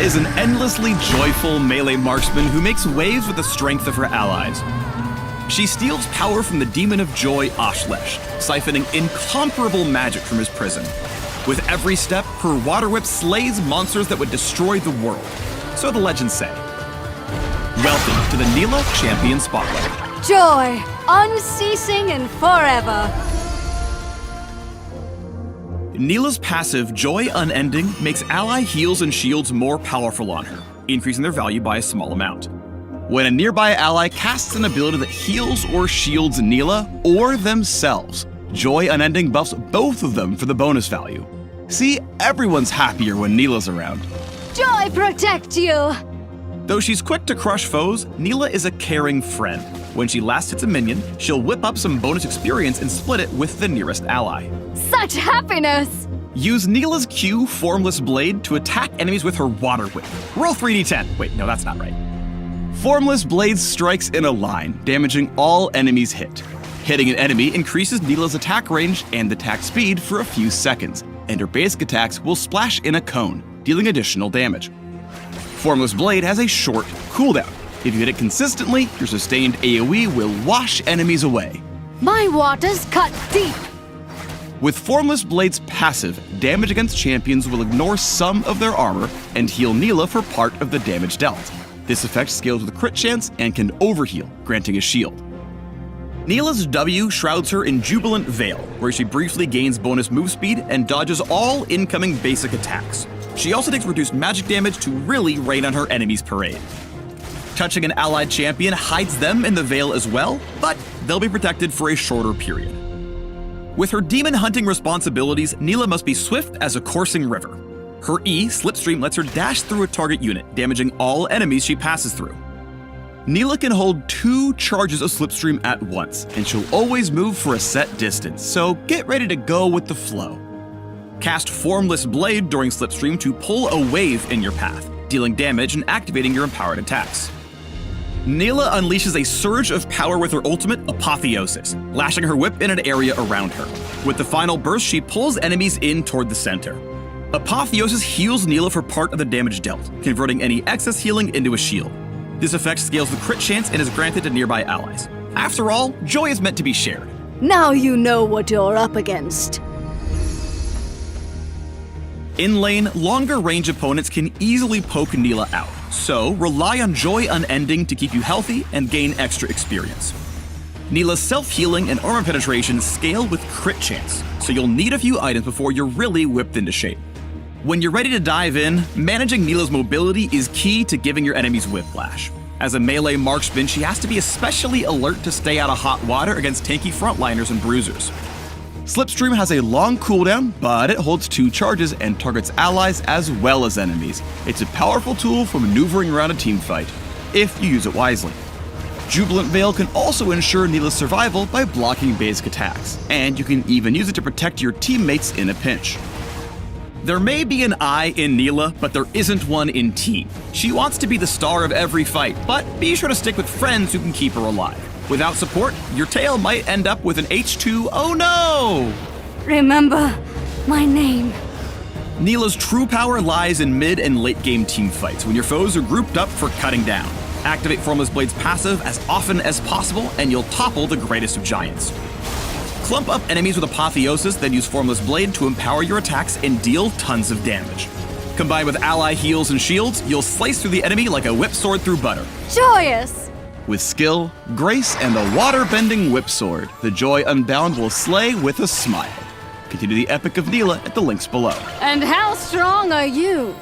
is an endlessly joyful melee marksman who makes waves with the strength of her allies. She steals power from the demon of joy, Ashlesh, siphoning incomparable magic from his prison. With every step, her water whip slays monsters that would destroy the world. So the legends say. Welcome to the Nilah Champion Spotlight. Joy, unceasing and forever. Nilah's passive, Joy Unending, makes ally heals and shields more powerful on her, increasing their value by a small amount. When a nearby ally casts an ability that heals or shields Nilah or themselves, Joy Unending buffs both of them for the bonus value. See, everyone's happier when Nilah's around. Joy protect you! Though she's quick to crush foes, Nilah is a caring friend. When she last hits a minion, she'll whip up some bonus experience and split it with the nearest ally. Such happiness! Use Nilah's Q, Formless Blade, to attack enemies with her water whip. Roll 3d10. Wait, no, that's not right. Formless Blade strikes in a line, damaging all enemies hit. Hitting an enemy increases Nilah's attack range and attack speed for a few seconds, and her basic attacks will splash in a cone, dealing additional damage. Formless Blade has a short cooldown. If you hit it consistently, your sustained AoE will wash enemies away. My waters cut deep! With Formless Blade's passive, damage against champions will ignore some of their armor and heal Nilah for part of the damage dealt. This effect scales with a crit chance and can overheal, granting a shield. Nilah's W shrouds her in Jubilant Veil, where she briefly gains bonus move speed and dodges all incoming basic attacks. She also takes reduced magic damage to really rain on her enemy's parade. Touching an allied champion hides them in the Veil as well, but they'll be protected for a shorter period. With her demon hunting responsibilities, Nilah must be swift as a coursing river. Her E, Slipstream, lets her dash through a target unit, damaging all enemies she passes through. Nilah can hold 2 charges of Slipstream at once, and she'll always move for a set distance, so get ready to go with the flow. Cast Formless Blade during Slipstream to pull a wave in your path, dealing damage and activating your empowered attacks. Nilah unleashes a surge of power with her ultimate, Apotheosis, lashing her whip in an area around her. With the final burst, she pulls enemies in toward the center. Apotheosis heals Nilah for part of the damage dealt, converting any excess healing into a shield. This effect scales the crit chance and is granted to nearby allies. After all, joy is meant to be shared. Now you know what you're up against. In lane, longer range opponents can easily poke Nilah out, so rely on Joy Unending to keep you healthy and gain extra experience. Nilah's self-healing and armor penetration scale with crit chance, so you'll need a few items before you're really whipped into shape. When you're ready to dive in, managing Nilah's mobility is key to giving your enemies whiplash. As a melee marksman, she has to be especially alert to stay out of hot water against tanky frontliners and bruisers. Slipstream has a long cooldown, but it holds 2 charges and targets allies as well as enemies. It's a powerful tool for maneuvering around a teamfight, if you use it wisely. Jubilant Veil can also ensure Nilah's survival by blocking basic attacks, and you can even use it to protect your teammates in a pinch. There may be an I in Nilah, but there isn't one in team. She wants to be the star of every fight, but be sure to stick with friends who can keep her alive. Without support, your tail might end up with an H2 oh no! Remember my name. Nilah's true power lies in mid and late game team fights when your foes are grouped up for cutting down. Activate Formless Blade's passive as often as possible and you'll topple the greatest of giants. Clump up enemies with Apotheosis, then use Formless Blade to empower your attacks and deal tons of damage. Combined with ally heals and shields, you'll slice through the enemy like a whip sword through butter. Joyous! With skill, grace, and a water-bending whip sword, the Joy Unbound will slay with a smile. Continue the epic of Nilah at the links below. And how strong are you?